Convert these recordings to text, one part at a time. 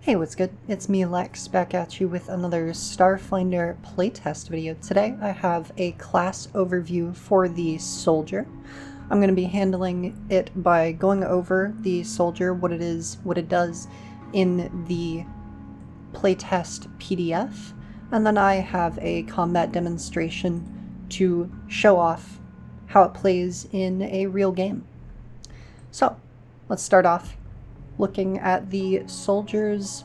Hey, what's good? It's me, Lex, back at you with another Starfinder playtest video. Today I have a class overview for the soldier. I'm going to be handling it by going over the soldier, what it is, what it does in the playtest PDF, and then I have a combat demonstration to show off how it plays in a real game. So, let's start off looking at the soldier's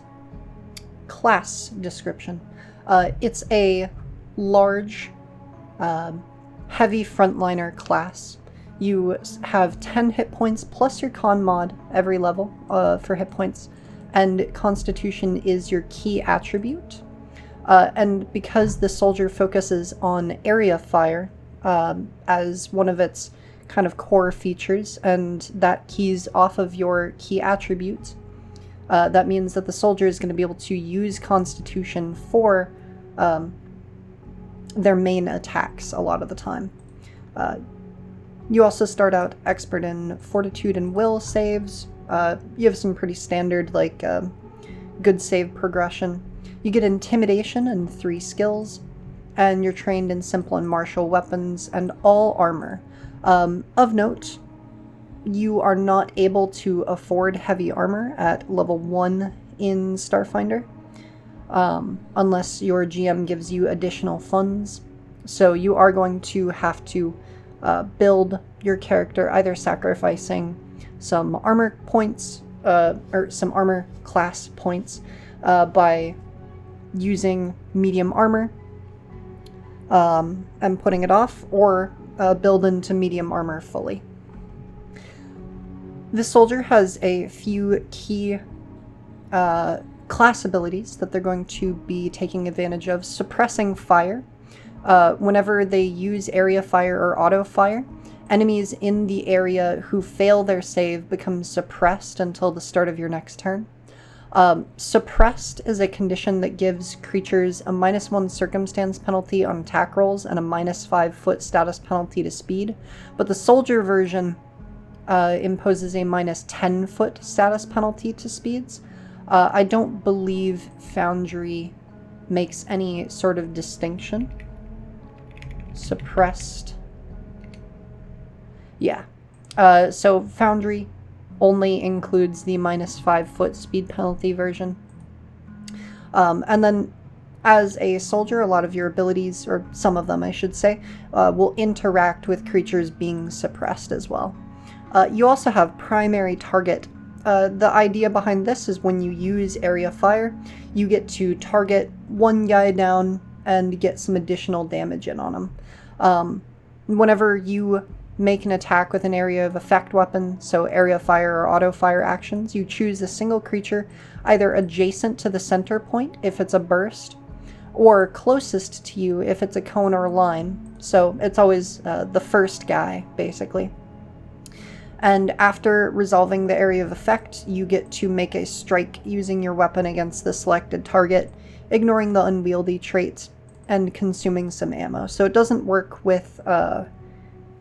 class description. It's a large, heavy frontliner class. You have 10 hit points plus your con mod every level for hit points, and Constitution is your key attribute. And because the soldier focuses on area fire as one of its kind of core features, and that keys off of your key attributes, that means that the soldier is going to be able to use Constitution for their main attacks a lot of the time. You also start out expert in Fortitude and Will saves. You have some pretty standard, like, good save progression. You get Intimidation and 3 skills, and you're trained in simple and martial weapons and all armor. Of note, you are not able to afford heavy armor at level 1 in Starfinder, unless your GM gives you additional funds. So you are going to have to build your character, either sacrificing some armor points, or some armor class points, by using medium armor and putting it off, or build into medium armor fully. This soldier has a few key class abilities that they're going to be taking advantage of. Suppressing fire. Whenever they use area fire or auto fire, enemies in the area who fail their save become suppressed until the start of your next turn. Suppressed is a condition that gives creatures a -1 circumstance penalty on attack rolls and a -5 foot status penalty to speed, but the soldier version imposes a -10 foot status penalty to speeds. I don't believe Foundry makes any sort of distinction. Suppressed. Yeah. So Foundry only includes the -5 foot speed penalty version. And then as a soldier, a lot of your abilities, or some of them I should say, will interact with creatures being suppressed as well. You also have primary target. The idea behind this is when you use area fire, you get to target one guy down and get some additional damage in on him. Whenever you make an attack with an area of effect weapon, so area fire or auto fire actions, you choose a single creature either adjacent to the center point if it's a burst, or closest to you if it's a cone or a line. So it's always the first guy, basically. And after resolving the area of effect, you get to make a strike using your weapon against the selected target, ignoring the unwieldy traits and consuming some ammo. So it doesn't work with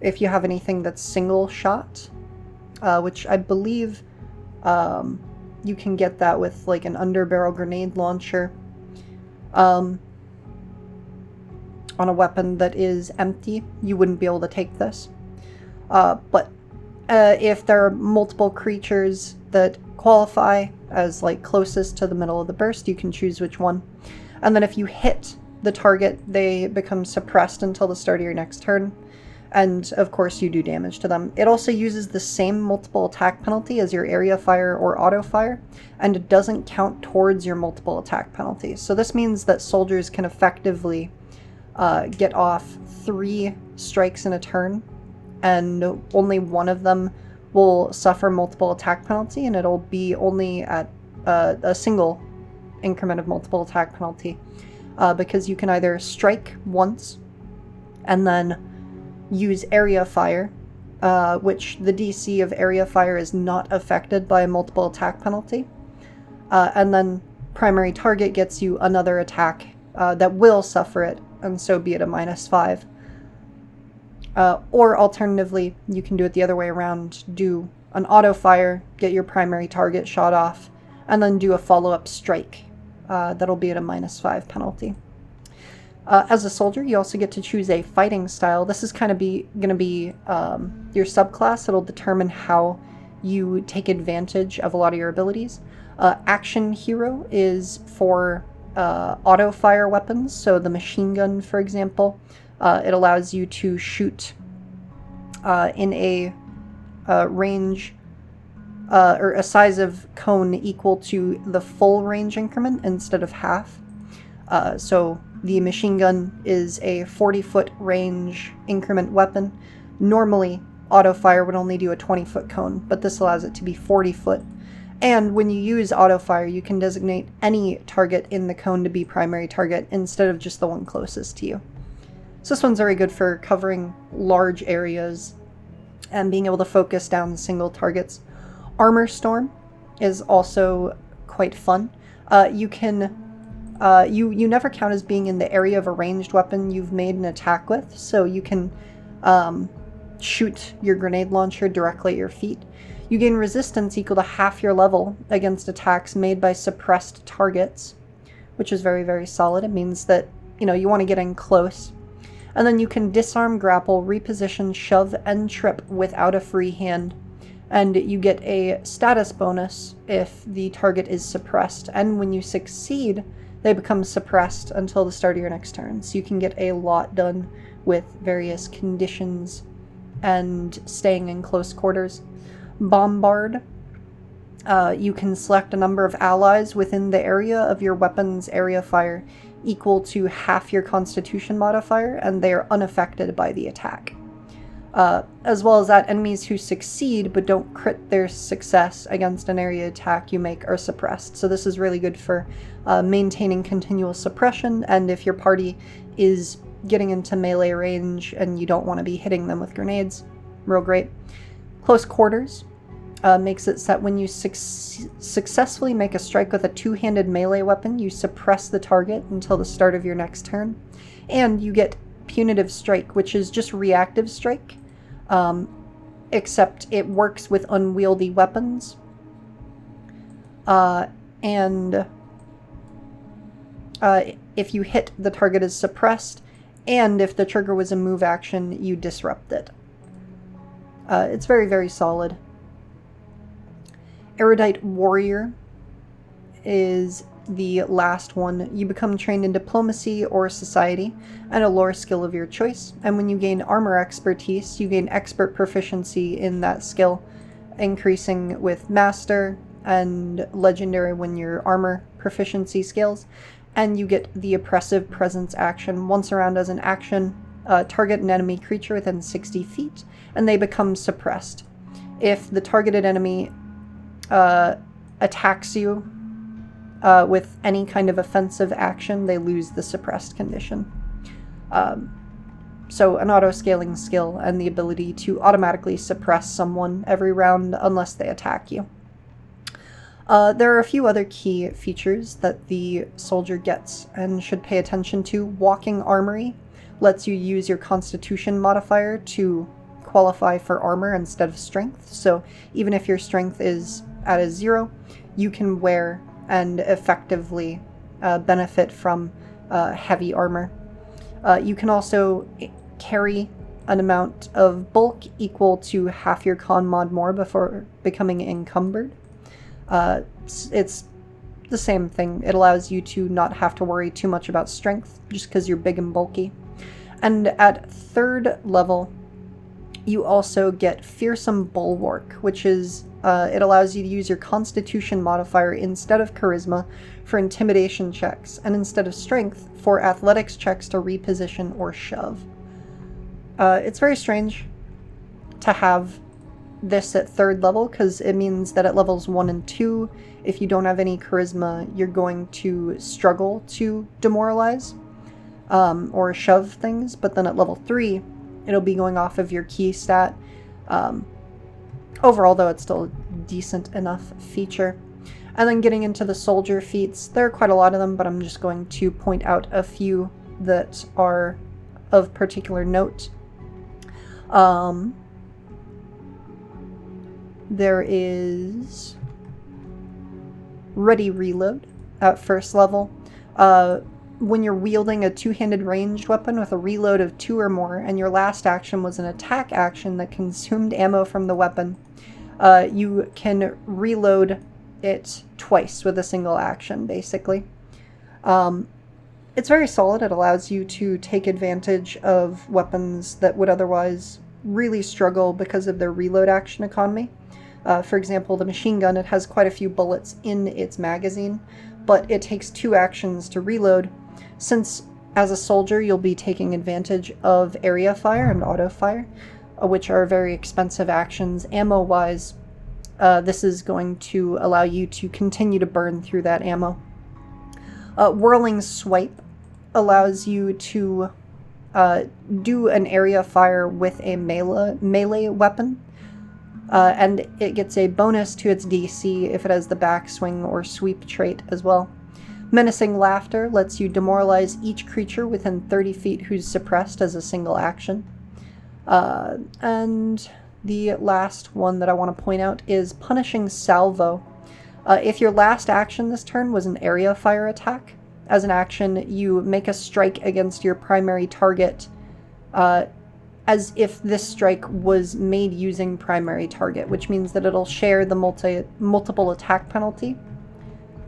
if you have anything that's single shot, which I believe you can get that with like an underbarrel grenade launcher on a weapon that is empty. You wouldn't be able to take this. But if there are multiple creatures that qualify as like closest to the middle of the burst, you can choose which one. And then if you hit the target, they become suppressed until the start of your next turn. And of course you do damage to them. It also uses the same multiple attack penalty as your area fire or auto fire, and it doesn't count towards your multiple attack penalties. So this means that soldiers can effectively get off 3 strikes in a turn, and only one of them will suffer multiple attack penalty, and it'll be only at a single increment of multiple attack penalty, because you can either strike once and then use area fire, which the DC of area fire is not affected by a multiple attack penalty, and then primary target gets you another attack that will suffer it, and so be it a -5. Or alternatively, you can do it the other way around. Do an auto fire, get your primary target shot off, and then do a follow-up strike. That'll be at a -5 penalty. As a soldier, you also get to choose a fighting style. This is kind of going to be your subclass. It'll determine how you take advantage of a lot of your abilities. Action hero is for auto-fire weapons, so the machine gun, for example. It allows you to shoot in a range or a size of cone equal to the full range increment instead of half. So the machine gun is a 40-foot range increment weapon. Normally, auto-fire would only do a 20-foot cone, but this allows it to be 40-foot. And when you use auto-fire, you can designate any target in the cone to be primary target instead of just the one closest to you. So this one's very good for covering large areas and being able to focus down single targets. Armor Storm is also quite fun. You never count as being in the area of a ranged weapon you've made an attack with, so you can shoot your grenade launcher directly at your feet. You gain resistance equal to half your level against attacks made by suppressed targets, which is very, very solid. It means that, you want to get in close. And then you can disarm, grapple, reposition, shove, and trip without a free hand. And you get a status bonus if the target is suppressed. And when you succeed, they become suppressed until the start of your next turn. So you can get a lot done with various conditions and staying in close quarters. Bombard. You can select a number of allies within the area of your weapon's area fire equal to half your constitution modifier, and they are unaffected by the attack. As well as that, enemies who succeed but don't crit their success against an area attack you make are suppressed. So this is really good for maintaining continual suppression, and if your party is getting into melee range and you don't want to be hitting them with grenades, real great. Close quarters makes it so that when you successfully make a strike with a two-handed melee weapon, you suppress the target until the start of your next turn. And you get Punitive Strike, which is just reactive strike, except it works with unwieldy weapons. And if you hit, the target is suppressed, and if the trigger was a move action, you disrupt it. It's very, very solid. Erudite Warrior is the last one. You become trained in diplomacy or society and a lore skill of your choice. And when you gain armor expertise, you gain expert proficiency in that skill, increasing with master and legendary when your armor proficiency scales. And you get the oppressive presence action. Once around as an action, target an enemy creature within 60 feet, and they become suppressed. If the targeted enemy attacks you with any kind of offensive action, they lose the suppressed condition. So an auto-scaling skill and the ability to automatically suppress someone every round unless they attack you. There are a few other key features that the soldier gets and should pay attention to. Walking Armory lets you use your Constitution modifier to qualify for armor instead of strength. So even if your strength is at a 0, you can wear and effectively benefit from heavy armor. You can also carry an amount of bulk equal to half your con mod more before becoming encumbered. It's the same thing. It allows you to not have to worry too much about strength just because you're big and bulky. And at 3rd level, you also get Fearsome Bulwark, which is, it allows you to use your Constitution modifier instead of Charisma for intimidation checks, and instead of Strength for athletics checks to reposition or shove. It's very strange to have this at 3rd level, because it means that at levels 1 and 2, if you don't have any Charisma, you're going to struggle to demoralize or shove things, but then at level 3, it'll be going off of your key stat. Overall, though, it's still a decent enough feature. And then getting into the soldier feats, there are quite a lot of them, but I'm just going to point out a few that are of particular note. There is Ready Reload at first level. When you're wielding a two-handed ranged weapon with a reload of 2 or more, and your last action was an attack action that consumed ammo from the weapon, you can reload it twice with a single action, basically. It's very solid. It allows you to take advantage of weapons that would otherwise really struggle because of their reload action economy. For example, the machine gun, it has quite a few bullets in its magazine, but it takes 2 actions to reload. Since as a soldier you'll be taking advantage of area fire and auto fire, which are very expensive actions ammo-wise, this is going to allow you to continue to burn through that ammo. Whirling Swipe allows you to do an area fire with a melee weapon, and it gets a bonus to its DC if it has the backswing or sweep trait as well. Menacing Laughter lets you demoralize each creature within 30 feet who's suppressed as a single action. And the last one that I want to point out is Punishing Salvo. If your last action this turn was an area fire attack, as an action you make a strike against your primary target, as if this strike was made using primary target, which means that it'll share the multiple attack penalty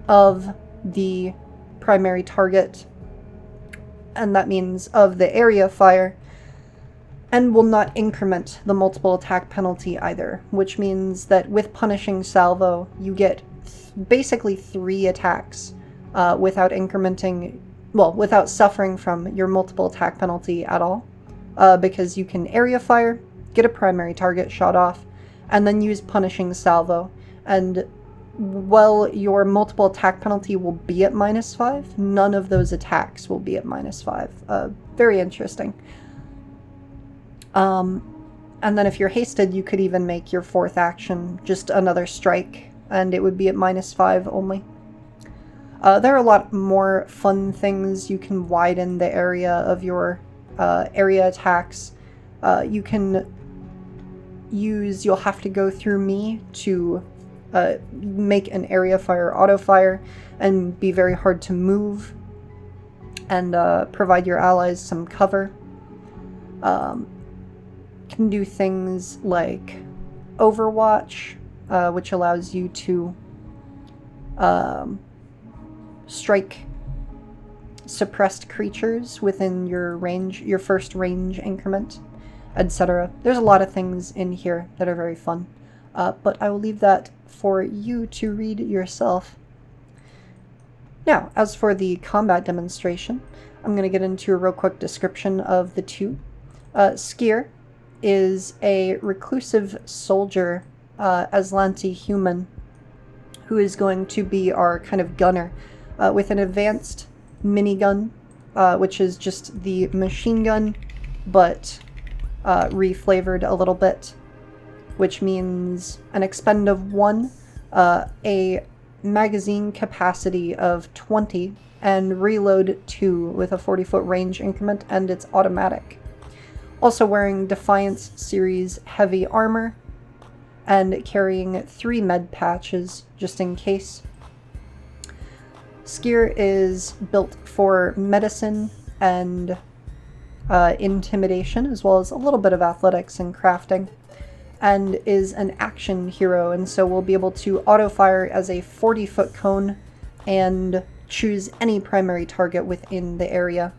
of the primary target, and that means of the area fire, and will not increment the multiple attack penalty either, which means that with Punishing Salvo you get basically 3 attacks without incrementing, well, without suffering from your multiple attack penalty at all, because you can area fire, get a primary target shot off, and then use Punishing Salvo. And while your multiple attack penalty will be at -5, none of those attacks will be at -5. Very interesting. And then if you're hasted, you could even make your 4th action just another strike, and it would be at -5 only. There are a lot more fun things. You can widen the area of your area attacks. You can use, you'll have to go through me to make an area fire auto fire and be very hard to move and provide your allies some cover. Can do things like Overwatch, which allows you to strike suppressed creatures within your range, your first range increment, etc. There's a lot of things in here that are very fun, but I will leave that for you to read yourself. Now, as for the combat demonstration, I'm going to get into a real quick description of the two. Skier is a reclusive soldier, Aslanti human, who is going to be our kind of gunner, with an advanced minigun, which is just the machine gun, but reflavored a little bit, which means an expend of 1, a magazine capacity of 20, and reload 2 with a 40-foot range increment, and it's automatic. Also wearing Defiance Series heavy armor, and carrying 3 med patches, just in case. Skier is built for medicine and intimidation, as well as a little bit of athletics and crafting, and is an action hero, and so we'll be able to auto-fire as a 40-foot cone and choose any primary target within the area.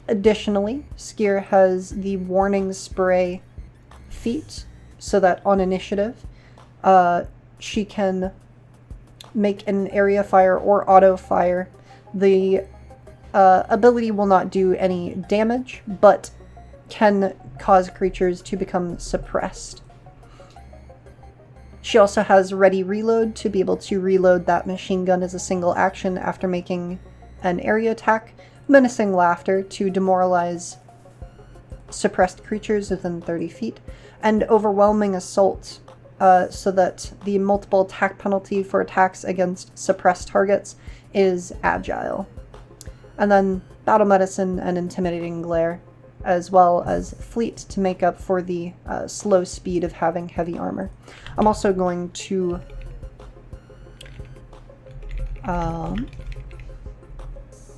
Additionally, Skier has the Warning Spray feat, so that on initiative, she can make an area fire or auto fire. The ability will not do any damage, but can cause creatures to become suppressed. She also has Ready Reload to be able to reload that machine gun as a single action after making an area attack. Menacing Laughter to demoralize suppressed creatures within 30 feet. And Overwhelming Assault, so that the multiple attack penalty for attacks against suppressed targets is agile. And then Battle Medicine and Intimidating Glare, as well as Fleet to make up for the slow speed of having heavy armor. I'm also going to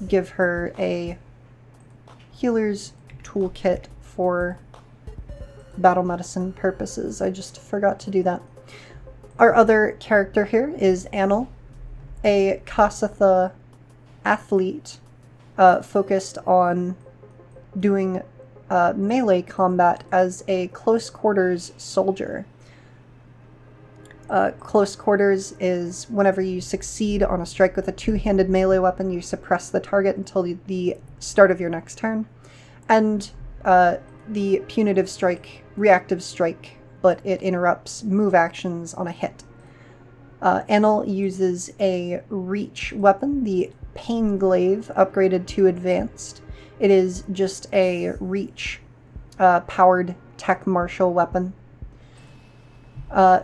give her a healer's toolkit for battle medicine purposes. I just forgot to do that. Our other character here is Annal, a Kasatha athlete focused on doing melee combat as a close quarters soldier. Close quarters is whenever you succeed on a strike with a two-handed melee weapon, you suppress the target until the start of your next turn. And the punitive strike, reactive strike, but it interrupts move actions on a hit. Annal uses a reach weapon, the Pain Glaive, upgraded to advanced. It is just a reach powered tech martial weapon.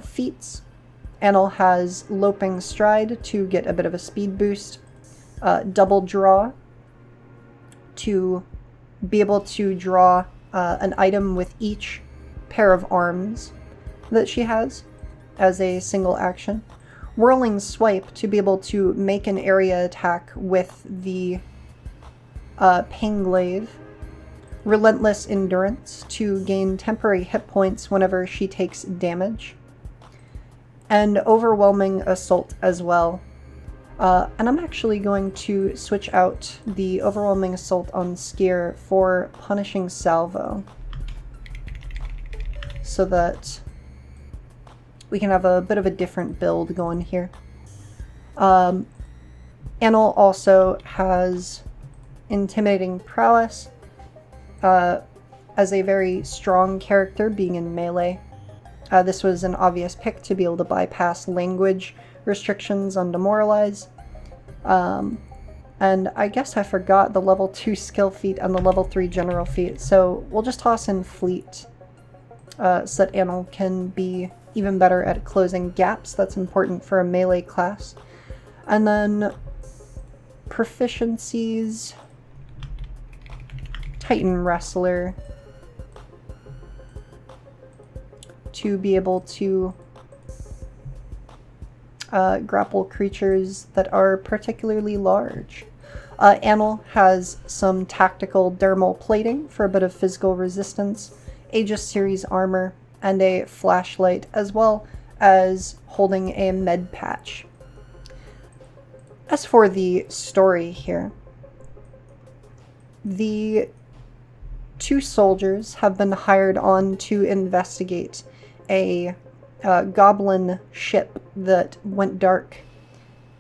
Feats. Annal has Loping Stride to get a bit of a speed boost. Double Draw to be able to draw an item with each pair of arms that she has as a single action. Whirling Swipe to be able to make an area attack with the Pain Glaive. Relentless Endurance to gain temporary hit points whenever she takes damage. And Overwhelming Assault as well. And I'm actually going to switch out the Overwhelming Assault on Skier for Punishing Salvo, so that we can have a bit of a different build going here. Annal also has Intimidating Prowess as a very strong character, being in melee. This was an obvious pick to be able to bypass language restrictions on Demoralize. And I guess I forgot the level 2 skill feat and the level 3 general feat, so we'll just toss in Fleet so that Annal can be even better at closing gaps. That's important for a melee class. And then proficiencies, Titan Wrestler, to be able to grapple creatures that are particularly large. Annal has some tactical dermal plating for a bit of physical resistance, Aegis series armor, and a flashlight, as well as holding a med patch. As for the story here, the two soldiers have been hired on to investigate a goblin ship that went dark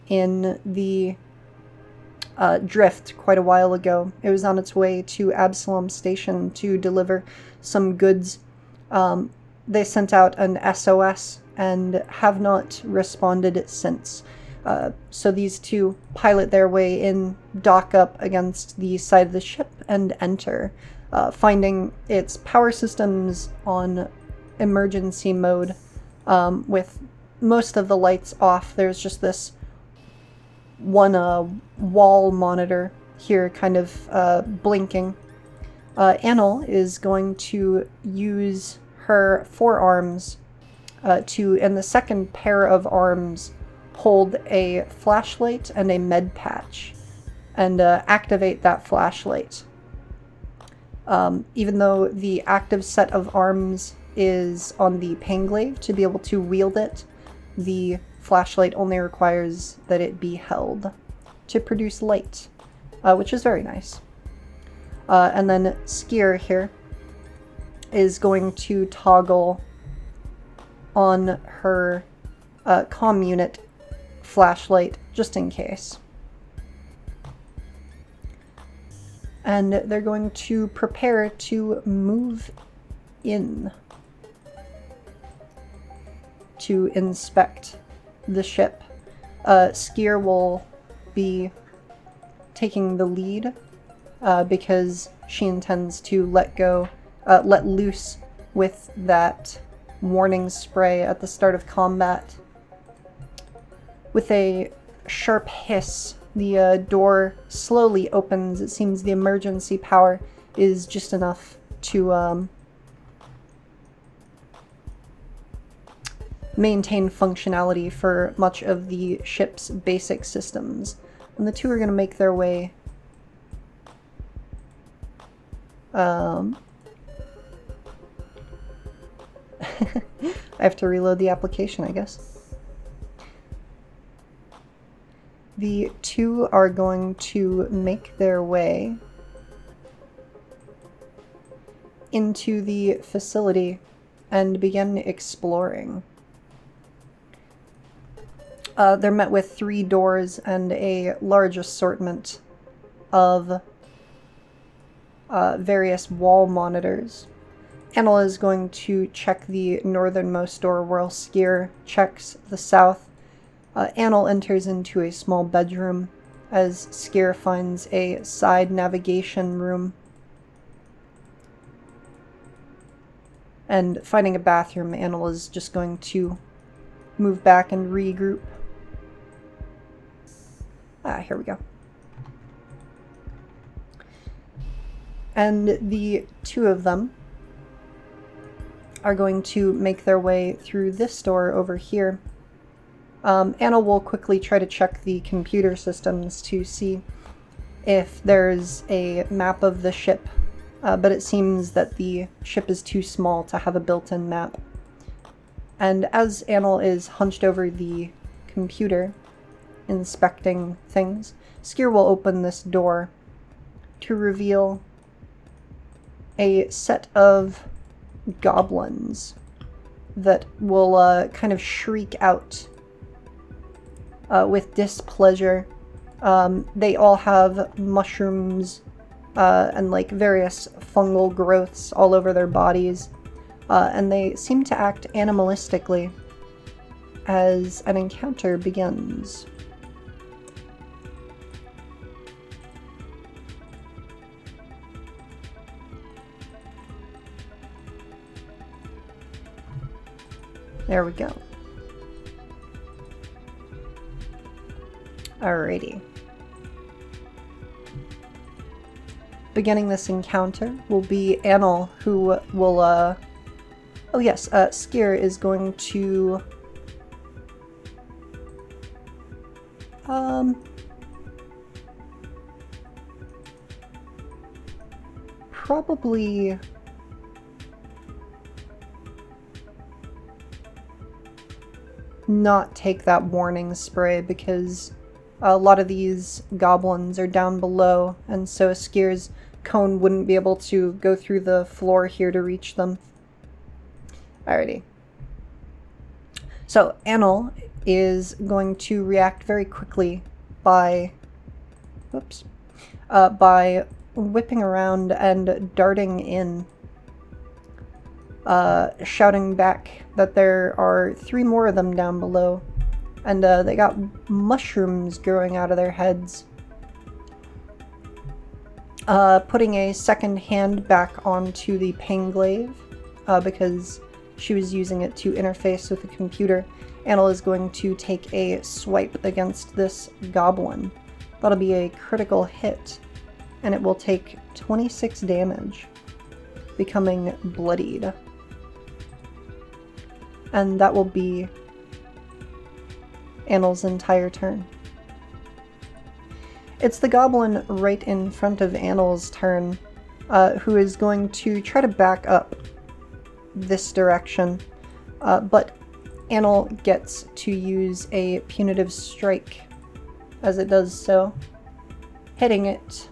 in the drift quite a while ago. It was on its way to Absalom Station to deliver some goods. They sent out an SOS and have not responded since. So these two pilot their way in, dock up against the side of the ship, and enter, finding its power systems on emergency mode, with most of the lights off. There's just this one wall monitor here kind of blinking. Annal is going to use her forearms to, in the second pair of arms, hold a flashlight and a med patch, and activate that flashlight. Even though the active set of arms is on the Pain Glaive, to be able to wield it, the flashlight only requires that it be held to produce light, which is very nice. And then Skier here is going to toggle on her comm unit flashlight just in case. And they're going to prepare to move in to inspect the ship. Skier will be taking the lead because she intends to let loose with that warning spray at the start of combat. With a sharp hiss, the door slowly opens. It seems the emergency power is just enough to maintain functionality for much of the ship's basic systems. And the two are going to make their way I have to reload the application, I guess. The two are going to make their way into the facility and begin exploring. They're met with 3 doors and a large assortment of various wall monitors. Annal is going to check the northernmost door while Skier checks the south. Annal enters into a small bedroom as Skier finds a side navigation room. And finding a bathroom, Annal is just going to move back and regroup. Here we go. And the two of them are going to make their way through this door over here. Anna will quickly try to check the computer systems to see if there's a map of the ship, but it seems that the ship is too small to have a built-in map. And as Annal is hunched over the computer, inspecting things, Skier will open this door to reveal a set of goblins that will kind of shriek out with displeasure. They all have mushrooms and like various fungal growths all over their bodies, and they seem to act animalistically as an encounter begins. There we go. Alrighty. Beginning this encounter will be Annal, who will, oh yes, Skier is going to, probably not take that warning spray because a lot of these goblins are down below, and so Skier's cone wouldn't be able to go through the floor here to reach them. Alrighty. So Annal is going to react very quickly by, by whipping around and darting in, shouting back that there are 3 more of them down below, and they got mushrooms growing out of their heads. Putting a second hand back onto the Panglaive, because she was using it to interface with the computer, Annal is going to take a swipe against this goblin. That'll be a critical hit, and it will take 26 damage, becoming bloodied. And that will be Annal's entire turn. It's the goblin right in front of Annal's turn, who is going to try to back up this direction, but Annal gets to use a punitive strike as it does so, hitting it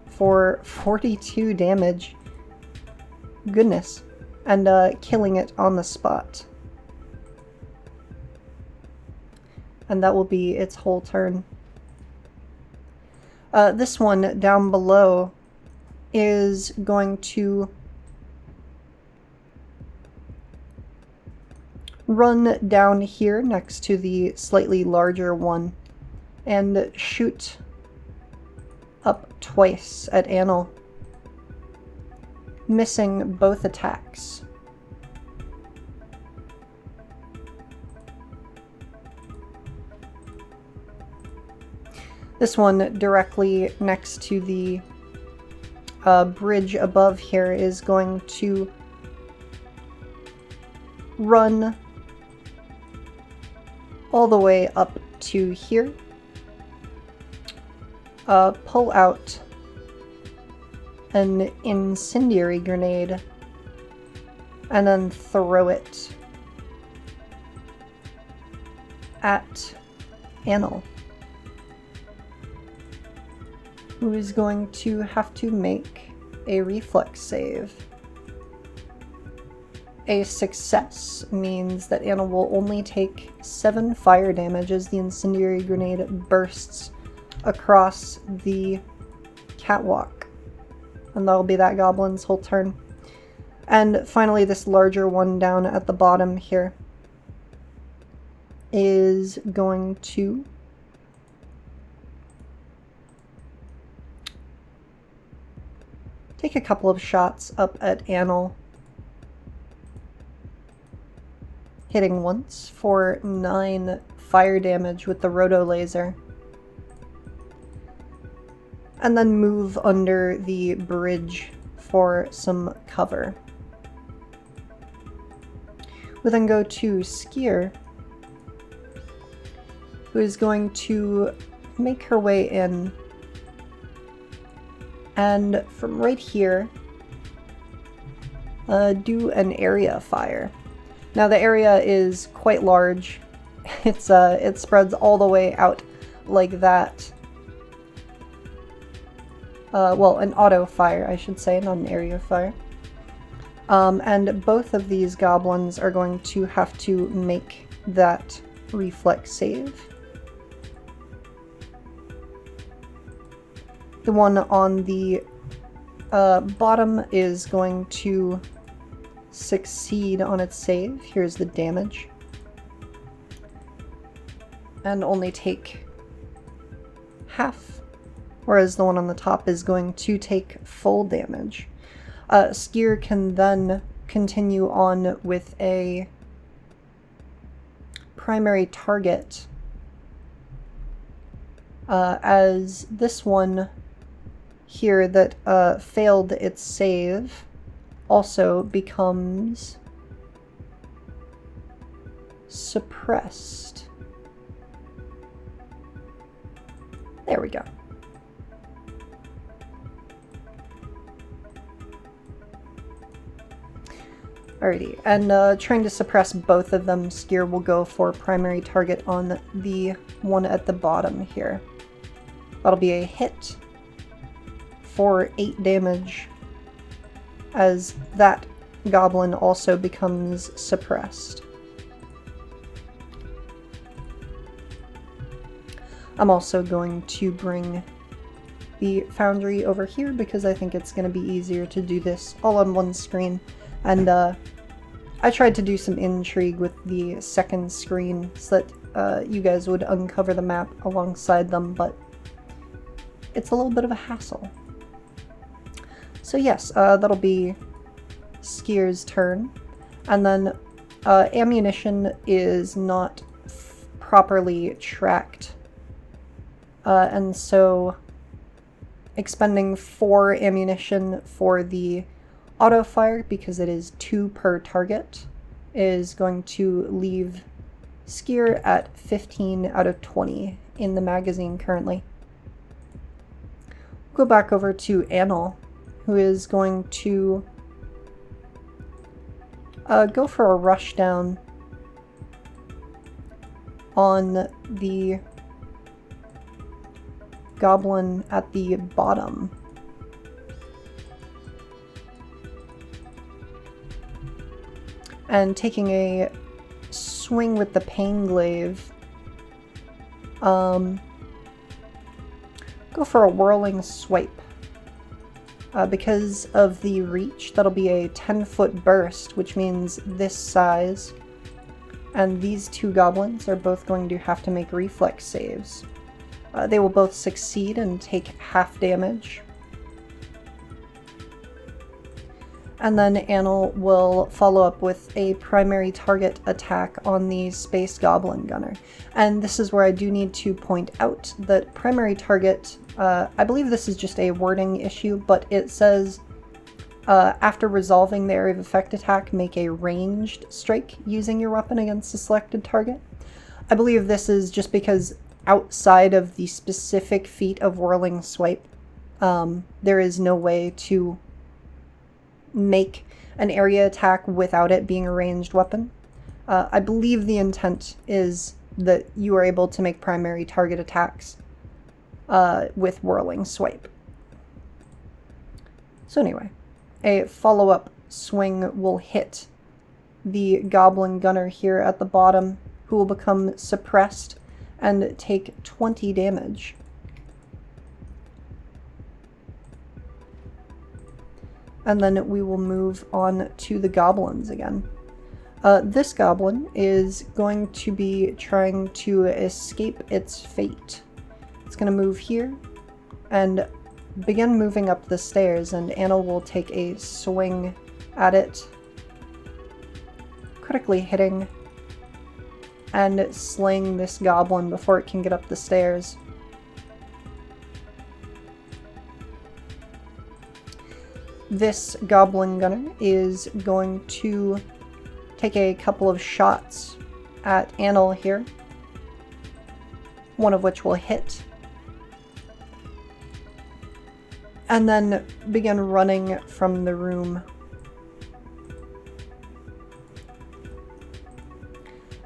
for 42 damage. Goodness. And killing it on the spot. And that will be its whole turn. This one down below is going to run down here next to the slightly larger one and shoot up twice at Annal, missing both attacks. This one directly next to the bridge above here is going to run all the way up to here. Pull out an incendiary grenade and then throw it at Annal, who is going to have to make a reflex save. A success means that Annal will only take 7 fire damage as the incendiary grenade bursts across the catwalk. And that'll be that goblin's whole turn. And finally, this larger one down at the bottom here is going to take a couple of shots up at Annal, hitting once for 9 fire damage with the roto laser, and then move under the bridge for some cover. We then go to Skier, who is going to make her way in, and from right here, do an area fire. Now the area is quite large. It spreads all the way out like that. Well, an auto fire, I should say, not an area fire. And both of these goblins are going to have to make that reflex save. The one on the bottom is going to succeed on its save. Here's the damage. And only take half. Whereas the one on the top is going to take full damage. Skier can then continue on with a primary target, as this one here that failed its save also becomes suppressed. There we go. Alrighty, and trying to suppress both of them, Skier will go for primary target on the one at the bottom here. That'll be a hit for 8 damage, as that goblin also becomes suppressed. I'm also going to bring the foundry over here because I think it's going to be easier to do this all on one screen. And I tried to do some intrigue with the second screen so that you guys would uncover the map alongside them, but it's a little bit of a hassle. So yes, that'll be Skier's turn. And then ammunition is not properly tracked. And so expending 4 ammunition for the auto fire, because it is 2 per target, is going to leave Skier at 15 out of 20 in the magazine currently. Go back over to Annal, who is going to go for a rush down on the goblin at the bottom. And taking a swing with the pain glaive, go for a whirling swipe. Because of the reach, that'll be a 10-foot burst, which means this size. And these 2 goblins are both going to have to make reflex saves. They will both succeed and take half damage. And then Annal will follow up with a primary target attack on the Space Goblin Gunner. And this is where I do need to point out that primary target, I believe this is just a wording issue, but it says after resolving the area of effect attack, make a ranged strike using your weapon against a selected target. I believe this is just because outside of the specific feat of Whirling Swipe, there is no way to make an area attack without it being a ranged weapon. I believe the intent is that you are able to make primary target attacks with Whirling Swipe. So anyway, a follow-up swing will hit the Goblin Gunner here at the bottom, who will become suppressed and take 20 damage. And then we will move on to the goblins again. This goblin is going to be trying to escape its fate. It's going to move here and begin moving up the stairs, and Annal will take a swing at it, critically hitting and slaying this goblin before it can get up the stairs. This Goblin Gunner is going to take a couple of shots at Annal here, one of which will hit, and then begin running from the room.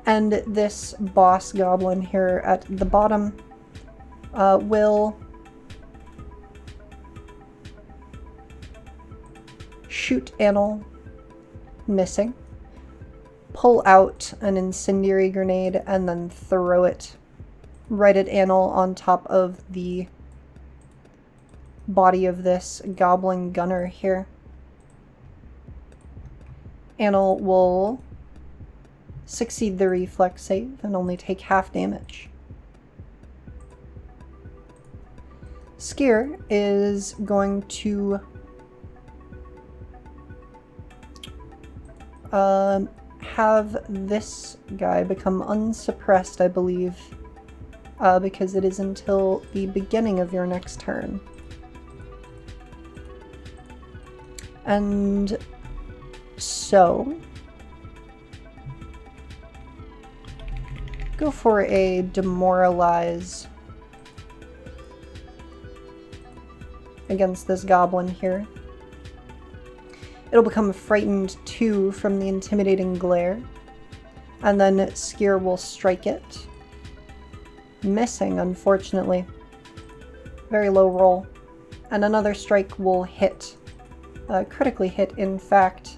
And this boss goblin here at the bottom will shoot Annal, missing, pull out an incendiary grenade, and then throw it right at Annal on top of the body of this Goblin Gunner here. Annal will succeed the reflex save and only take half damage. Skier is going to have this guy become unsuppressed, I believe, because it is until the beginning of your next turn. And so go for a demoralize against this goblin here. It'll become frightened 2 from the intimidating glare, and then Skier will strike it, missing, unfortunately. Very low roll. And another strike will hit, critically hit, in fact,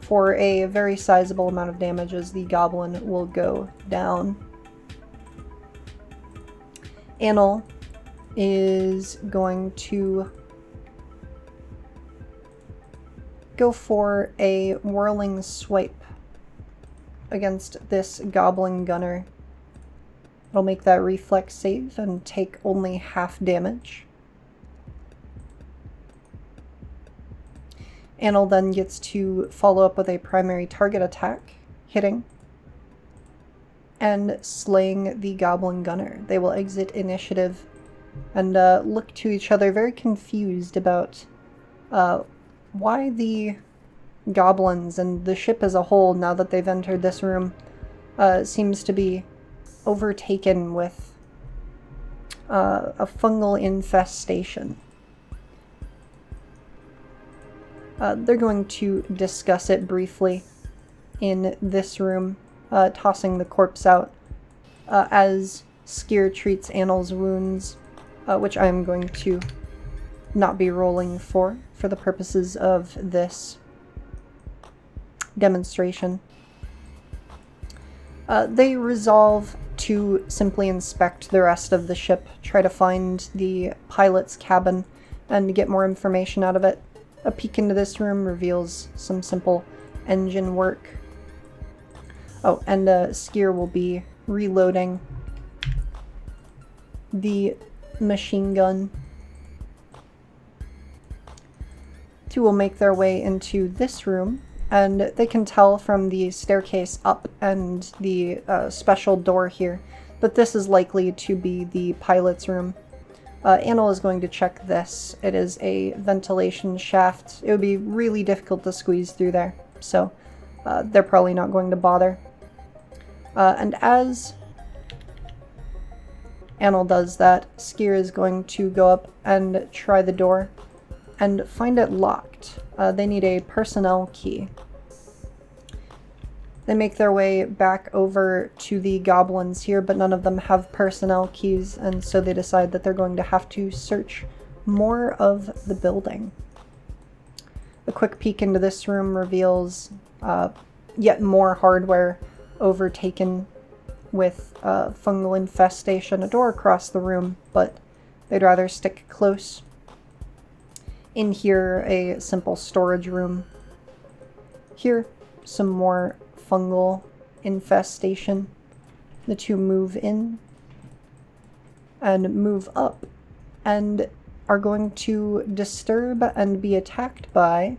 for a very sizable amount of damage as the goblin will go down. Annal is going to go for a Whirling Swipe against this Goblin Gunner. It'll make that reflex save and take only half damage. Annal then gets to follow up with a primary target attack, hitting and slaying the Goblin Gunner. They will exit initiative and look to each other very confused about why the goblins and the ship as a whole, now that they've entered this room, seems to be overtaken with a fungal infestation. They're going to discuss it briefly in this room, tossing the corpse out as Skier treats Annal's wounds, which I'm going to not be rolling for the purposes of this demonstration. They resolve to simply inspect the rest of the ship, try to find the pilot's cabin, and get more information out of it. A peek into this room reveals some simple engine work. Oh, and Skier will be reloading the machine gun. 2 will make their way into this room, and they can tell from the staircase up and the special door here that this is likely to be the pilot's room. Annal is going to check this. It is a ventilation shaft. It would be really difficult to squeeze through there, so they're probably not going to bother. And as Annal does that, Skier is going to go up and try the door and find it locked. They need a personnel key. They make their way back over to the goblins here, but none of them have personnel keys, and so they decide that they're going to have to search more of the building. A quick peek into this room reveals yet more hardware overtaken with fungal infestation. A door across the room, but they'd rather stick close. In here, a simple storage room. Here, some more fungal infestation. The two move in and move up and are going to disturb and be attacked by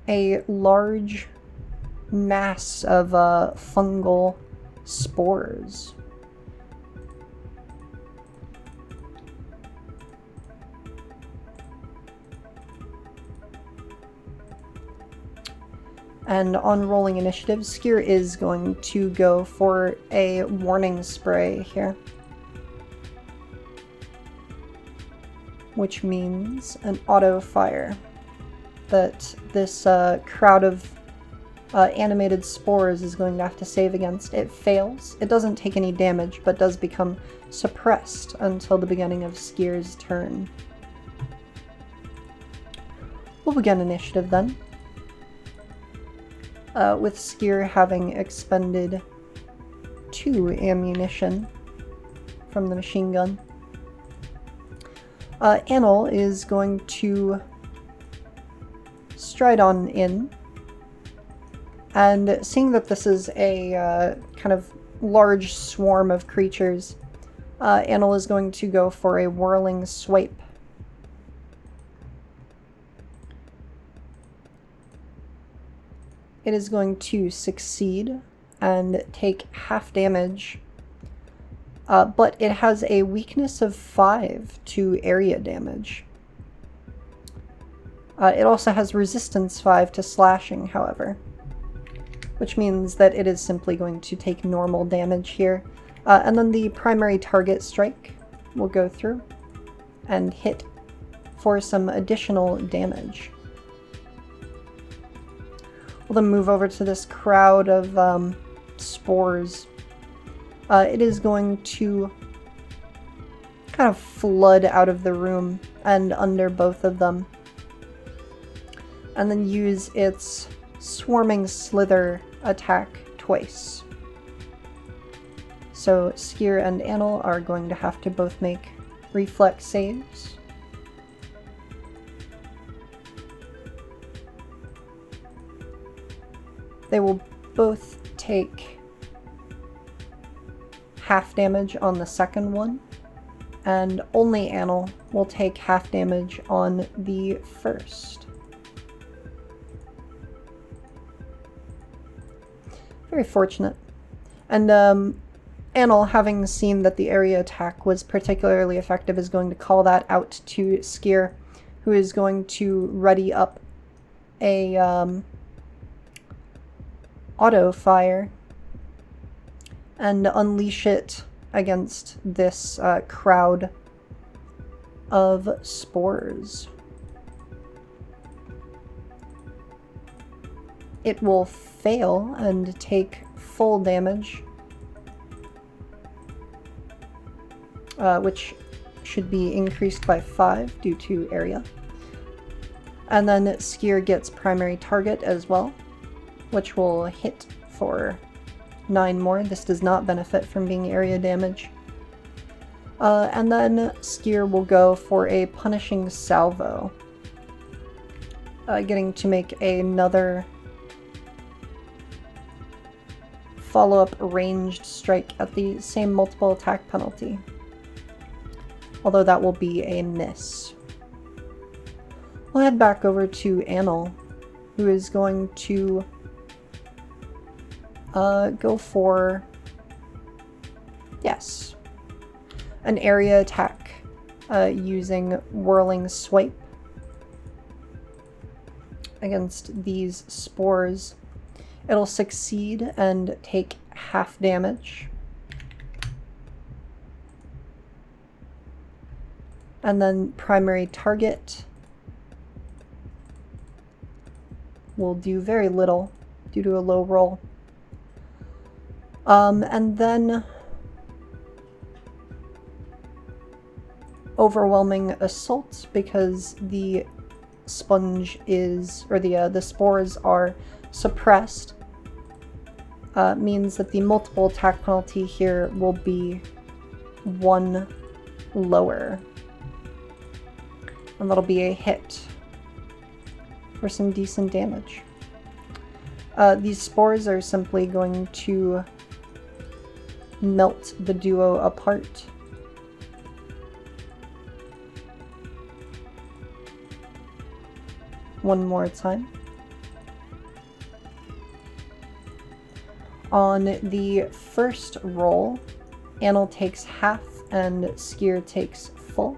a large mass of fungal spores. And on rolling initiative, Skier is going to go for a warning spray here, which means an auto fire that this crowd of animated spores is going to have to save against. It fails. It doesn't take any damage, but does become suppressed until the beginning of Skier's turn. We'll begin initiative then. With Skier having expended 2 ammunition from the machine gun. Annal is going to stride on in, and seeing that this is a kind of large swarm of creatures, Annal is going to go for a whirling swipe. It is going to succeed and take half damage, but it has a weakness of 5 to area damage. It also has resistance 5 to slashing, however, which means that it is simply going to take normal damage here. And then the primary target strike will go through and hit for some additional damage. We'll then move over to this crowd of spores. It is going to kind of flood out of the room and under both of them, and then use its swarming slither attack twice. So Skier and Annal are going to have to both make reflex saves. They will both take half damage on the second one, and only Annal will take half damage on the first. Very fortunate. And Annal, having seen that the area attack was particularly effective, is going to call that out to Skier, who is going to ready up a auto fire and unleash it against this crowd of spores. It will fail and take full damage, which should be increased by 5 due to area. And then Skier gets primary target as well, which will hit for 9 more. This does not benefit from being area damage. And then Skier will go for a punishing salvo, getting to make another follow-up ranged strike at the same multiple attack penalty, although that will be a miss. We'll head back over to Annal, who is going to go for, yes, an area attack using whirling swipe against these spores. It'll succeed and take half damage. And then primary target will do very little due to a low roll. And then overwhelming assault, because the sponge is, or the spores are suppressed, means that the multiple attack penalty here will be 1 lower. And that'll be a hit for some decent damage. These spores are simply going to melt the duo apart. One more time. On the first roll, Annal takes half and Skier takes full.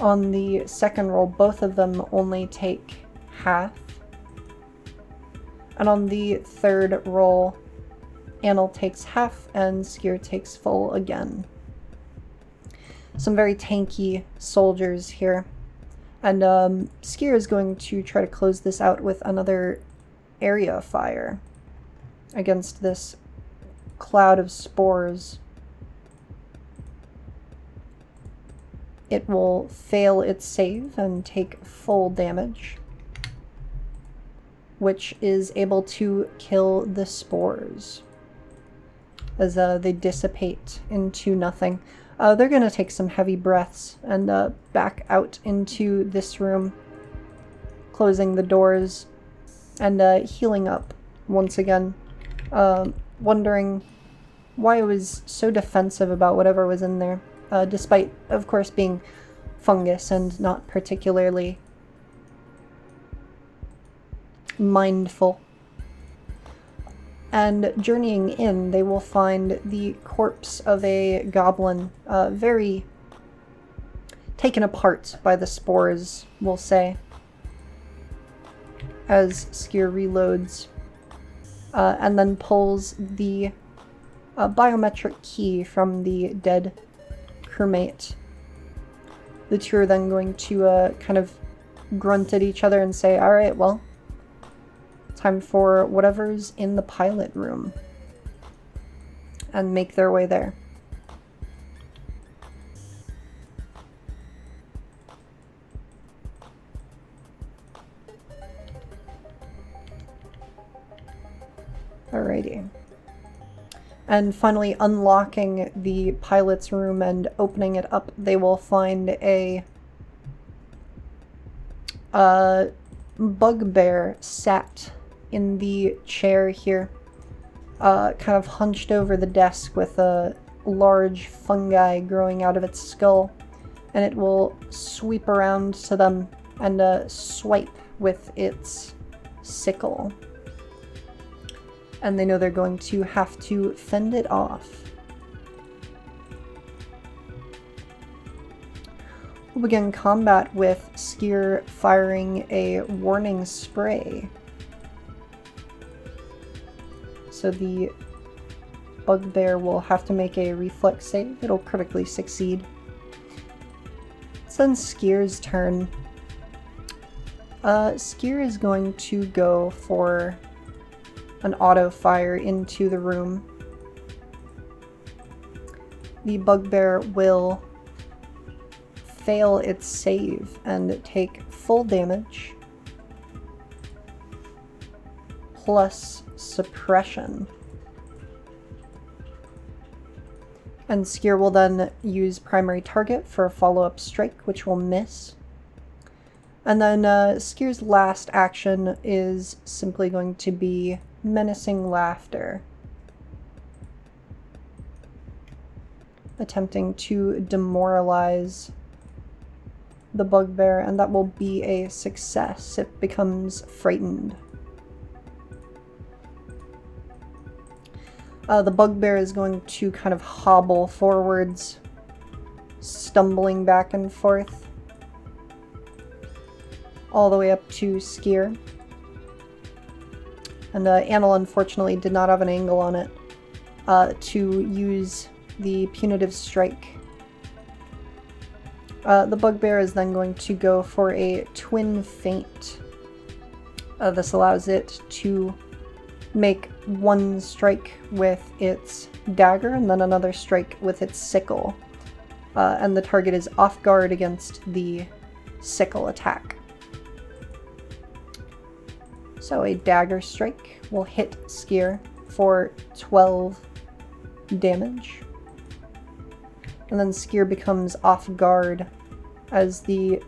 On the second roll, both of them only take half. And on the third roll, Annal takes half and Skier takes full again. Some very tanky soldiers here. And Skier is going to try to close this out with another area fire against this cloud of spores. It will fail its save and take full damage, which is able to kill the spores as they dissipate into nothing. They're going to take some heavy breaths and back out into this room, closing the doors and healing up once again, wondering why I was so defensive about whatever was in there, despite, of course, being fungus and not particularly mindful. And journeying in, they will find the corpse of a goblin, very taken apart by the spores, we'll say, as Skier reloads, and then pulls the biometric key from the dead crewmate. The two are then going to kind of grunt at each other and say, "Alright, well, time for whatever's in the pilot room," and make their way there. Alrighty. And finally, unlocking the pilot's room and opening it up, they will find a bugbear sat in the chair here, kind of hunched over the desk with a large fungi growing out of its skull, and it will sweep around to them and swipe with its sickle. And they know they're going to have to fend it off. We'll begin combat with Skier firing a warning spray. So the bugbear will have to make a reflex save. It'll critically succeed. It's then Skier's turn. Skier is going to go for an auto fire into the room. The bugbear will fail its save and take full damage plus suppression. And Skier will then use primary target for a follow-up strike, which will miss. And then Skier's last action is simply going to be menacing laughter, attempting to demoralize the bugbear, and that will be a success. It becomes frightened. The bugbear is going to kind of hobble forwards, stumbling back and forth, all the way up to Skier. And Annal, unfortunately, did not have an angle on it to use the punitive strike. The bugbear is then going to go for a twin feint. This allows it to make one strike with its dagger and then another strike with its sickle. And the target is off guard against the sickle attack. So a dagger strike will hit Skier for 12 damage. And then Skier becomes off guard as the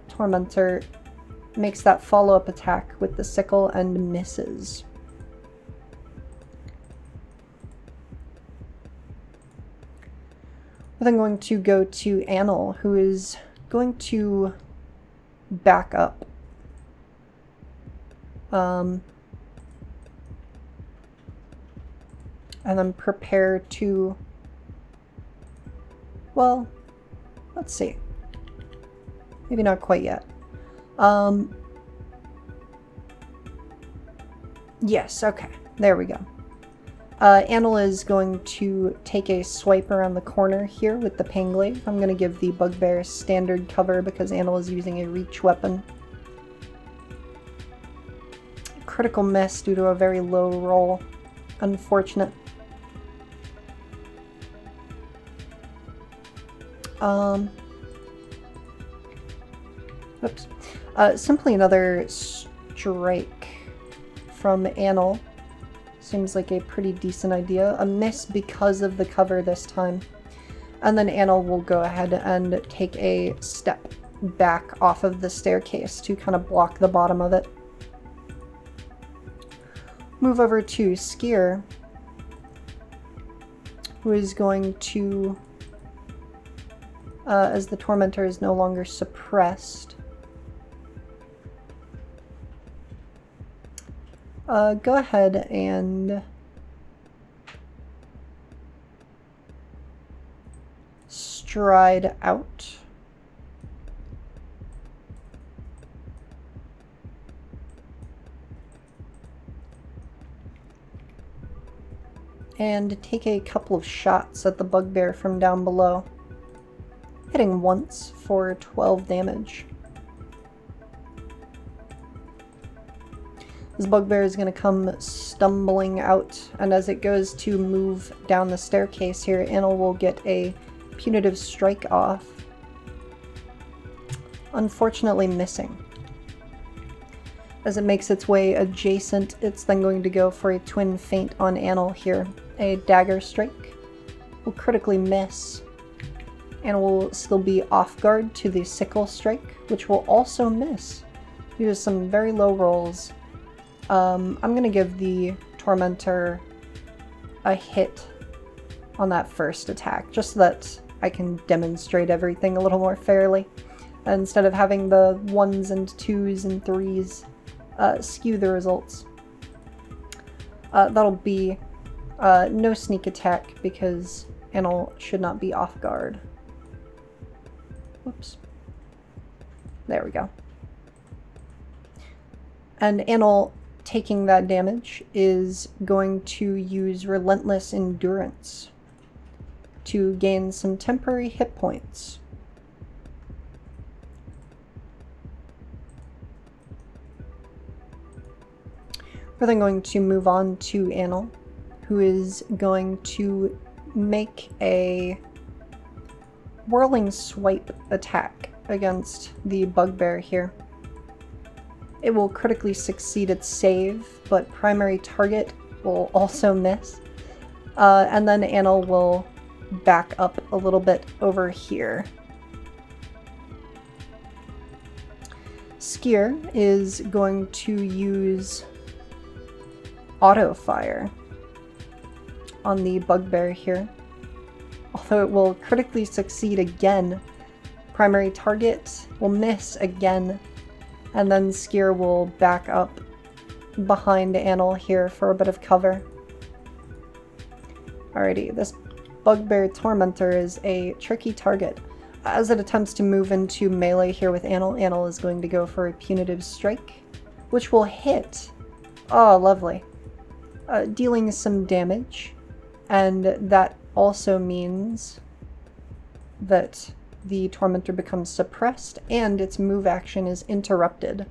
Tormentor makes that follow-up attack with the sickle and misses. We're then going to go to Annal, who is going to back up. And then prepare to... Well, let's see. Maybe not quite yet. Yes, okay. There we go. Annal is going to take a swipe around the corner here with the Panglaive. I'm going to give the Bugbear standard cover because Annal is using a reach weapon. Critical miss due to a very low roll. Unfortunate. Oops. Simply another strike from Annal. Seems like a pretty decent idea. A miss because of the cover this time. And then Annal will go ahead and take a step back off of the staircase to kind of block the bottom of it. Move over to Skier, who is going to, as the Tormentor is no longer suppressed, go ahead and stride out. And take a couple of shots at the Bugbear from down below, hitting once for 12 damage. This Bugbear is going to come stumbling out, and as it goes to move down the staircase here, Annal will get a punitive strike off. Unfortunately missing. As it makes its way adjacent, it's then going to go for a twin feint on Annal here. A dagger strike will critically miss and will still be off guard to the sickle strike, which will also miss due to some very low rolls. I'm going to give the Tormentor a hit on that first attack, just so that I can demonstrate everything a little more fairly, instead of having the 1s and 2s and 3s skew the results. That'll be no sneak attack because Annal should not be off guard. Whoops. There we go. And Annal, taking that damage, is going to use Relentless Endurance to gain some temporary hit points. We're then going to move on to Annal, who is going to make a whirling swipe attack against the Bugbear here. It will critically succeed its save, but primary target will also miss. And then Annal will back up a little bit over here. Skier is going to use auto fire on the Bugbear here. Although it will critically succeed again, primary target will miss again, and then Skier will back up behind Annal here for a bit of cover. Alrighty, this Bugbear Tormentor is a tricky target. As it attempts to move into melee here with Annal, Annal is going to go for a punitive strike, which will hit. Oh, lovely. Dealing some damage, and that also means that the Tormentor becomes suppressed and its move action is interrupted.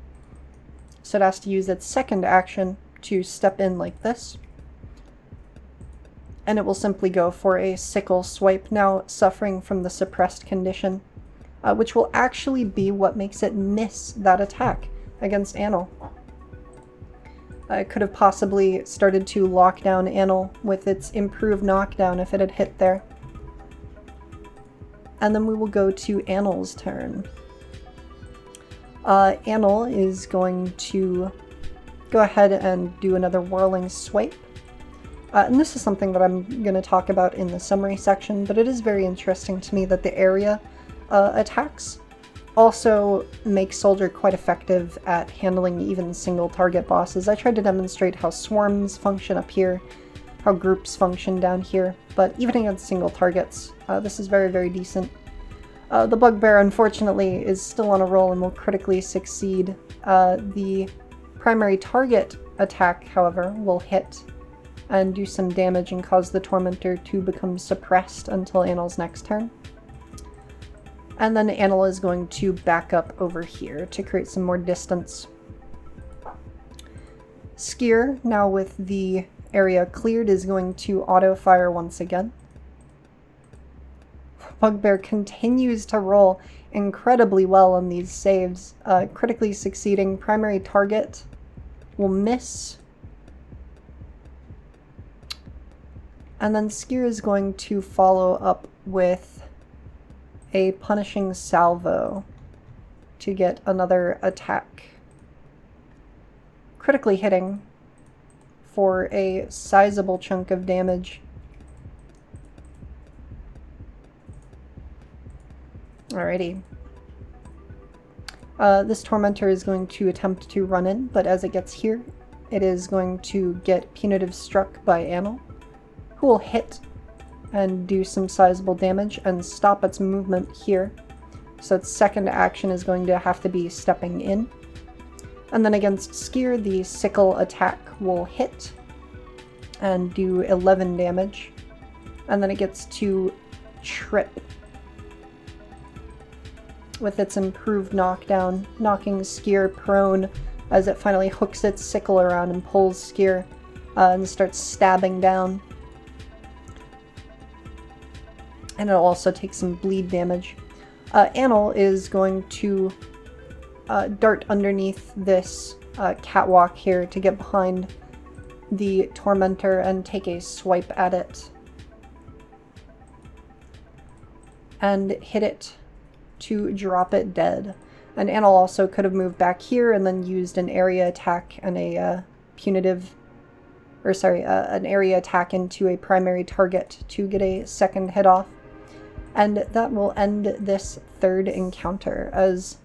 So it has to use its second action to step in like this. And it will simply go for a sickle swipe, now suffering from the suppressed condition, which will actually be what makes it miss that attack against Annal. It could have possibly started to lock down Annal with its improved knockdown if it had hit there. And then we will go to Annal's turn. Annal is going to go ahead and do another whirling swipe. And this is something that I'm going to talk about in the summary section, but it is very interesting to me that the area attacks also make Soldier quite effective at handling even single target bosses. I tried to demonstrate how swarms function up here, how groups function down here, but even against single targets, this is very, very decent. The Bugbear, unfortunately, is still on a roll and will critically succeed. The primary target attack, however, will hit and do some damage and cause the Tormentor to become suppressed until Annal's next turn. And then Annal is going to back up over here to create some more distance. Skier, now with the area cleared, is going to auto-fire once again. Bugbear continues to roll incredibly well on these saves, critically succeeding. Primary target will miss. And then Skier is going to follow up with a punishing salvo to get another attack, critically hitting for a sizable chunk of damage. Alrighty. This Tormentor is going to attempt to run in, but as it gets here, it is going to get punitive struck by Annal, who will hit and do some sizable damage and stop its movement here. So its second action is going to have to be stepping in. And then against Skier, the sickle attack will hit and do 11 damage. And then it gets to trip with its improved knockdown, knocking Skier prone as it finally hooks its sickle around and pulls Skier and starts stabbing down. And it'll also take some bleed damage. Annal is going to dart underneath this catwalk here to get behind the Tormentor and take a swipe at it. And hit it to drop it dead. And Annal also could have moved back here and then used an area attack and a an area attack into a primary target to get a second hit off. And that will end this third encounter, as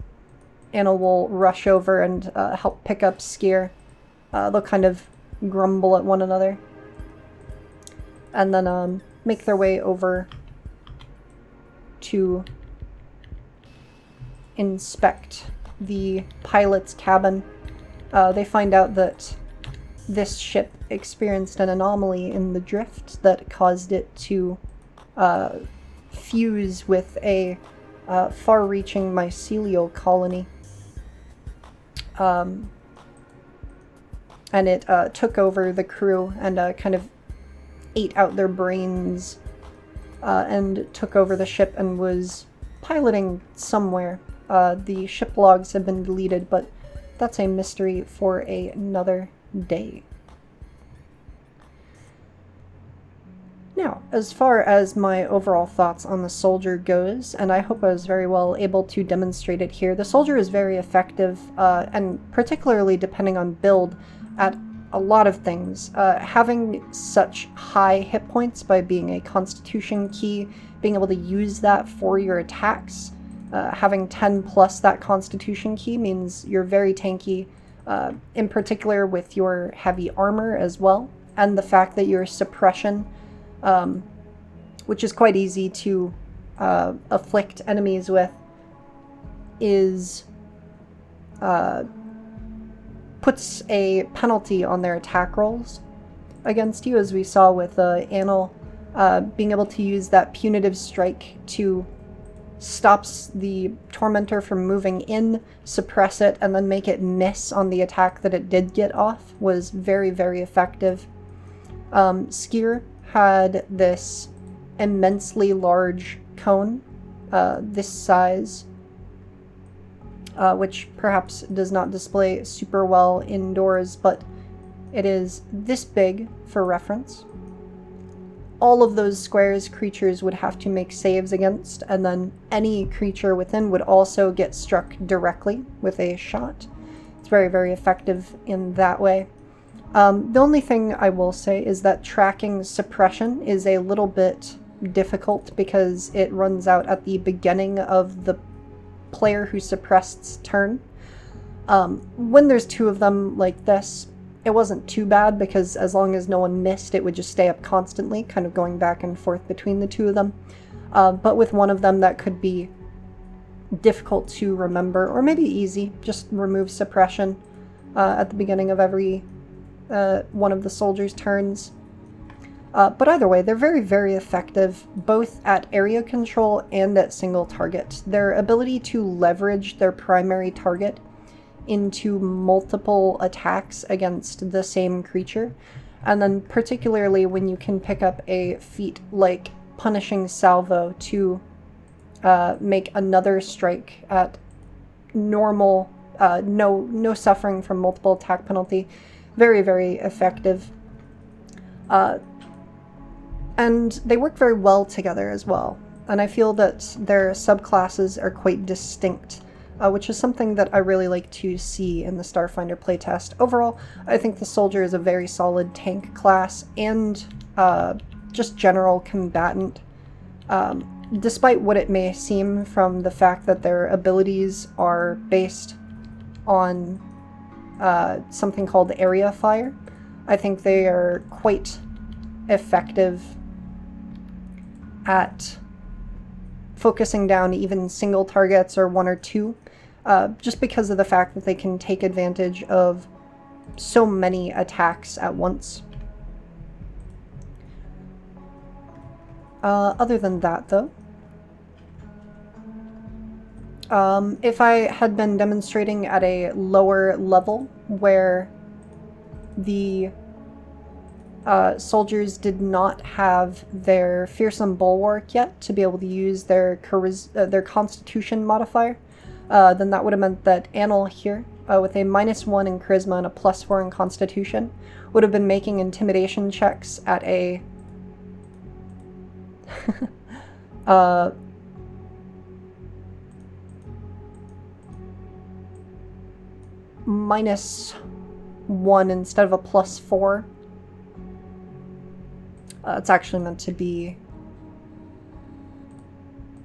Annal will rush over and help pick up Skier. They'll kind of grumble at one another. And then make their way over to inspect the pilot's cabin. They find out that this ship experienced an anomaly in the drift that caused it to fuse with a far-reaching mycelial colony. And it took over the crew and kind of ate out their brains and took over the ship and was piloting somewhere. The ship logs have been deleted, but that's a mystery for another day. Now, as far as my overall thoughts on the Soldier goes, and I hope I was very well able to demonstrate it here, the Soldier is very effective, and particularly depending on build, at a lot of things. Having such high hit points by being a Constitution key, being able to use that for your attacks, having 10 plus that Constitution key means you're very tanky, in particular with your heavy armor as well, and the fact that your suppression, which is quite easy to afflict enemies with, is puts a penalty on their attack rolls against you, as we saw with Annal being able to use that punitive strike to stops the Tormentor from moving in, suppress it, and then make it miss on the attack that it did get off was very, very effective. Skier had this immensely large cone, this size, which perhaps does not display super well indoors, but it is this big for reference. All of those squares creatures would have to make saves against, and then any creature within would also get struck directly with a shot. It's very, very effective in that way. The only thing I will say is that tracking suppression is a little bit difficult because it runs out at the beginning of the player who suppressed's turn. When there's two of them like this, it wasn't too bad because as long as no one missed, it would just stay up constantly, kind of going back and forth between the two of them. But with one of them, that could be difficult to remember, or maybe easy. Just remove suppression at the beginning of every one of the soldiers' turns. But either way, they're very, very effective, both at area control and at single target. Their ability to leverage their primary target into multiple attacks against the same creature, and then particularly when you can pick up a feat like Punishing Salvo to make another strike at normal, no suffering from multiple attack penalty. Very, very effective. And they work very well together as well. And I feel that their subclasses are quite distinct, which is something that I really like to see in the Starfinder playtest. Overall, I think the Soldier is a very solid tank class and just general combatant. Despite what it may seem from the fact that their abilities are based on something called area fire, I think they are quite effective at focusing down even single targets or one or two, just because of the fact that they can take advantage of so many attacks at once. Other than that, though, if I had been demonstrating at a lower level where the soldiers did not have their Fearsome Bulwark yet to be able to use their Constitution modifier, then that would have meant that Annal here, with a -1 in Charisma and a +4 in Constitution, would have been making intimidation checks at a -1 instead of a +4. It's actually meant to be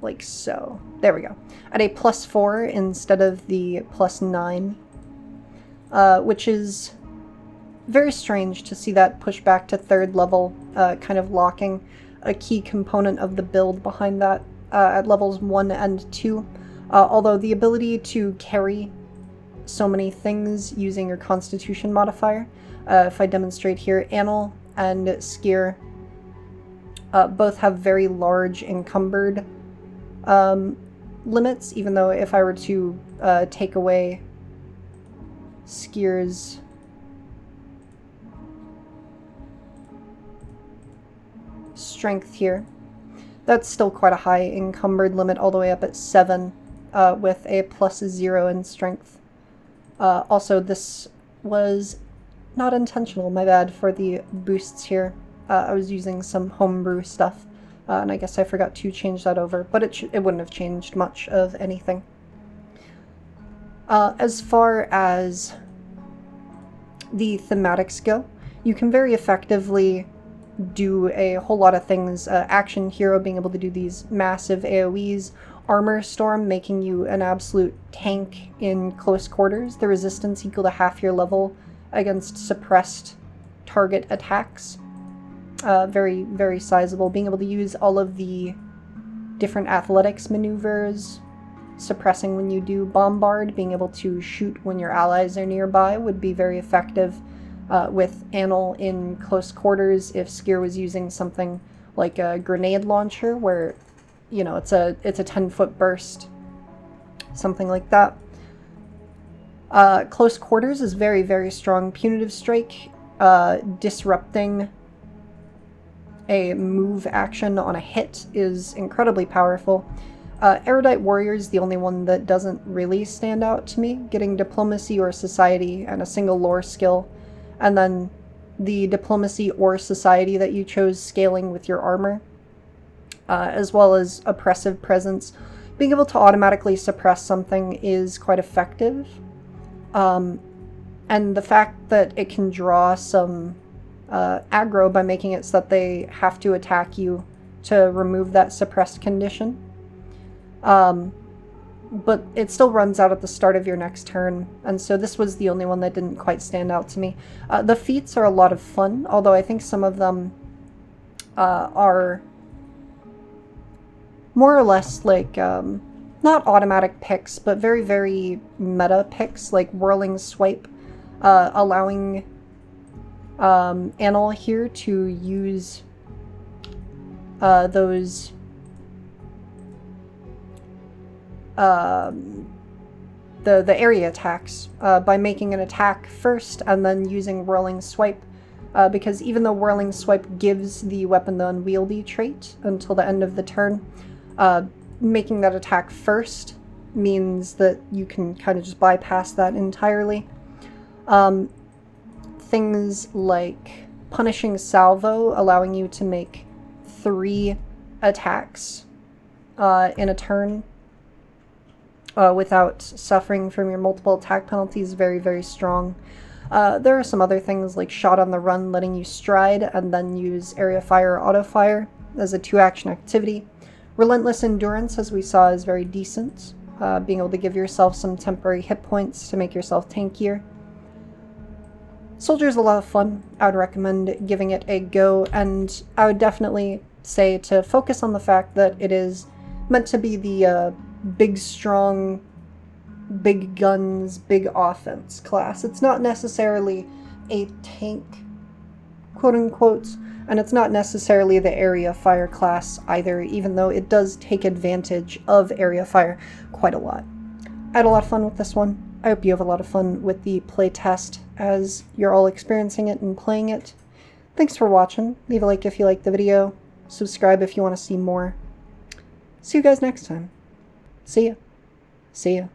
like so. There we go. At a +4 instead of the +9, which is very strange to see that push back to 3rd level, kind of locking a key component of the build behind that at levels 1 and 2. Although the ability to carry so many things using your Constitution modifier, if I demonstrate here, Annal and Skier both have very large encumbered limits, even though if I were to take away Skier's strength here, that's still quite a high encumbered limit, all the way up at 7 with a +0 in strength. Also, this was not intentional, my bad, for the boosts here. I was using some homebrew stuff, and I guess I forgot to change that over, but it wouldn't have changed much of anything. As far as the thematics go, you can very effectively do a whole lot of things. Action Hero being able to do these massive AoEs, Armor Storm making you an absolute tank in close quarters, the resistance equal to half your level against suppressed target attacks. Very, very sizable. Being able to use all of the different athletics maneuvers, suppressing when you do Bombard, being able to shoot when your allies are nearby would be very effective with Annal in close quarters if Skier was using something like a grenade launcher where, you know, it's a 10-foot burst, something like that. Close quarters is very, very strong. Punitive strike, disrupting a move action on a hit is incredibly powerful. Erudite Warrior is the only one that doesn't really stand out to me, getting Diplomacy or Society and a single lore skill, and then the Diplomacy or Society that you chose scaling with your armor, as well as Oppressive Presence. Being able to automatically suppress something is quite effective, and the fact that it can draw some aggro by making it so that they have to attack you to remove that suppressed condition. But it still runs out at the start of your next turn, and so this was the only one that didn't quite stand out to me. The feats are a lot of fun, although I think some of them are more or less like, not automatic picks, but very, very meta picks, like Whirling Swipe, allowing Annal here to use those the area attacks by making an attack first and then using Whirling Swipe, because even though Whirling Swipe gives the weapon the unwieldy trait until the end of the turn, making that attack first means that you can kind of just bypass that entirely. Things like Punishing Salvo, allowing you to make 3 attacks in a turn without suffering from your multiple attack penalties, very, very strong. There are some other things like Shot on the Run, letting you stride and then use Area Fire or Auto Fire as a 2-action activity. Relentless Endurance, as we saw, is very decent, being able to give yourself some temporary hit points to make yourself tankier. Soldier is a lot of fun. I would recommend giving it a go, and I would definitely say to focus on the fact that it is meant to be the big, strong, big guns, big offense class. It's not necessarily a tank, quote-unquote, and it's not necessarily the area fire class either, even though it does take advantage of area fire quite a lot. I had a lot of fun with this one. I hope you have a lot of fun with the playtest as you're all experiencing it and playing it. Thanks for watching. Leave a like if you liked the video. Subscribe if you want to see more. See you guys next time. See ya. See ya.